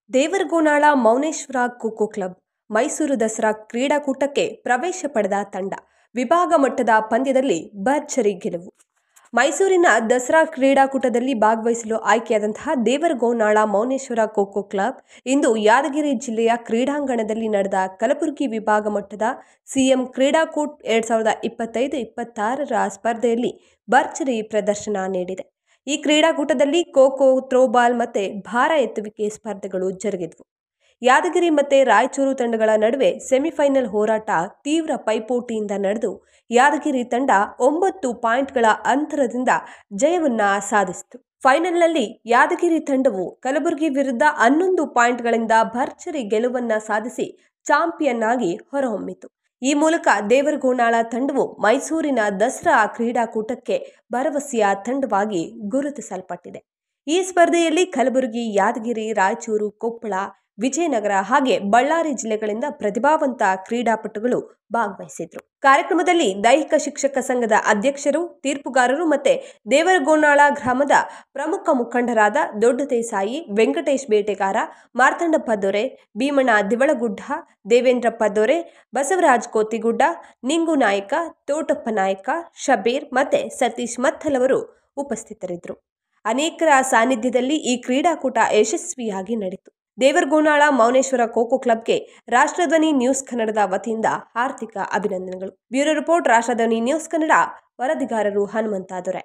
ದೇವರಗೋನಾಳ Mouneshwara kho-kho club Mysuru Dasara ಕ್ರೀಡಾಕೂಟಕ್ಕೆ ಪ್ರವೇಶ ಪಡೆದ ತಂಡ ವಿಭಾಗ ಮಟ್ಟದ ಪಂದ್ಯದಲ್ಲಿ ಭರ್ಜರಿ ಗೆಲುವು. ಮೈಸೂರಿನ ದಸರಾ ಕ್ರೀಡಾಕೂಟದಲ್ಲಿ ಭಾಗವಹಿಸಲು ಆಯ್ಕೆಯಾದಂತಹ ದೇವರಗೋನಾಳ ಮೌನೇಶ್ವರ ಖೋ-ಖೋ ಕ್ಲಬ್ ಇಂದು ಯಾದಗಿರಿ ಜಿಲ್ಲೆಯ ಕ್ರೀಡಾಂಗಣದಲ್ಲಿ ನಡೆದ ಕಲಬುರಗಿ ವಿಭಾಗ ಮಟ್ಟದ ಸಿಎಂ ಕ್ರೀಡಾಕೂಟ 2025-26ರ ಸ್ಪರ್ಧೆಯಲ್ಲಿ ಭರ್ಜರಿ ಪ್ರದರ್ಶನ ನೀಡಿದೆ. ಈ ಕ್ರೀಡಾಕೂಟದಲ್ಲಿ ಖೋ-ಖೋ, ಥ್ರೋಬಾಲ್ ಮತ್ತು ಭಾರ ಎತ್ತುವಿಕೆ ಸ್ಪರ್ಧೆಗಳು ಜರುಗಿದವು. ಯಾದಗಿರಿ ಮತ್ತು ರಾಯಚೂರು ತಂಡಗಳ ನಡುವೆ ಸೆಮಿಫೈನಲ್ ಹೋರಾಟ ತೀವ್ರ ಪೈಪೋಟಿಯಿಂದ ನಡೆದು ಯಾದಗಿರಿ ತಂಡ 9 ಪಾಯಿಂಟ್ಗಳ ಅಂತರದಿಂದ ಜಯವನ್ನ ಸಾಧಿಸಿತು. ಫೈನಲ್ನಲ್ಲಿ ಯಾದಗಿರಿ ತಂಡವು ಕಲಬುರಗಿ ವಿರುದ್ಧ 11 ಪಾಯಿಂಟ್ಗಳಿಂದ ಭರ್ಜರಿ ಗೆಲುವನ್ನ ಸಾಧಿಸಿ ಚಾಂಪಿಯನ್ ಆಗಿ ಹೊರಹೊಮ್ಮಿತು. ಈ ಮೂಲಕ ದೇವರಗೋನಾಳ ತಂಡವು ಮೈಸೂರಿನ ದಸರಾ ಕ್ರೀಡಾಕೂಟಕ್ಕೆ ಭರವಸೆಯ ತಂಡವಾಗಿ ಗುರುತಿಸಲ್ಪಟ್ಟಿದೆ. ಈ ಸ್ಪರ್ಧೆಯಲ್ಲಿ ಕಲಬುರಗಿ, ಯಾದಗಿರಿ, ರಾಯಚೂರು, ಕೊಪ್ಪಳ, ವಿಜಯನಗರ ಹಾಗೆ ಬಳ್ಳಾರಿ ಜಿಲ್ಲೆಗಳಿಂದ ಪ್ರತಿಭಾವಂತ ಕ್ರೀಡಾಪಟುಗಳು ಭಾಗವಹಿಸಿದ್ರು. ಕಾರ್ಯಕ್ರಮದಲ್ಲಿ ದೈಹಿಕ ಶಿಕ್ಷಕ ಸಂಘದ ಅಧ್ಯಕ್ಷರು, ತೀರ್ಪುಗಾರರು ಮತ್ತು ದೇವರಗೋನಾಳ ಗ್ರಾಮದ ಪ್ರಮುಖ ಮುಖಂಡರಾದ ದೊಡ್ಡದೇಸಾಯಿ, ವೆಂಕಟೇಶ್ ಬೇಟೆಗಾರ, ಮಾರ್ತಂಡಪ್ಪ ದೊರೆ, ಭೀಮಣ್ಣ ದಿವಳಗುಡ್ಡ, ದೇವೇಂದ್ರಪ್ಪ ದೊರೆ, ಬಸವರಾಜ್ ಕೋತಿಗುಡ್ಡ, ನಿಂಗು ನಾಯಕ, ತೋಟಪ್ಪ ನಾಯಕ, ಶಬೀರ್ ಮತ್ತು ಸತೀಶ್ ಮತ್ತಲವರು ಉಪಸ್ಥಿತರಿದ್ದರು. ಅನೇಕರ ಸಾನ್ನಿಧ್ಯದಲ್ಲಿ ಈ ಕ್ರೀಡಾಕೂಟ ಯಶಸ್ವಿಯಾಗಿ ನಡೆಯಿತು. ದೇವರಗೋನಾಳ ಮೌನೇಶ್ವರ ಖೋ-ಖೋ ಕ್ಲಬ್ಗೆ ರಾಷ್ಟ್ರಧ್ವನಿ ನ್ಯೂಸ್ ಕನ್ನಡದ ವತಿಯಿಂದ ಹಾರ್ದಿಕ ಅಭಿನಂದನೆಗಳು. Bureau report, ರಾಷ್ಟ್ರಧ್ವನಿ news Kannada. ವರದಿಗಾರರು Hanumantha ದೊರೆ.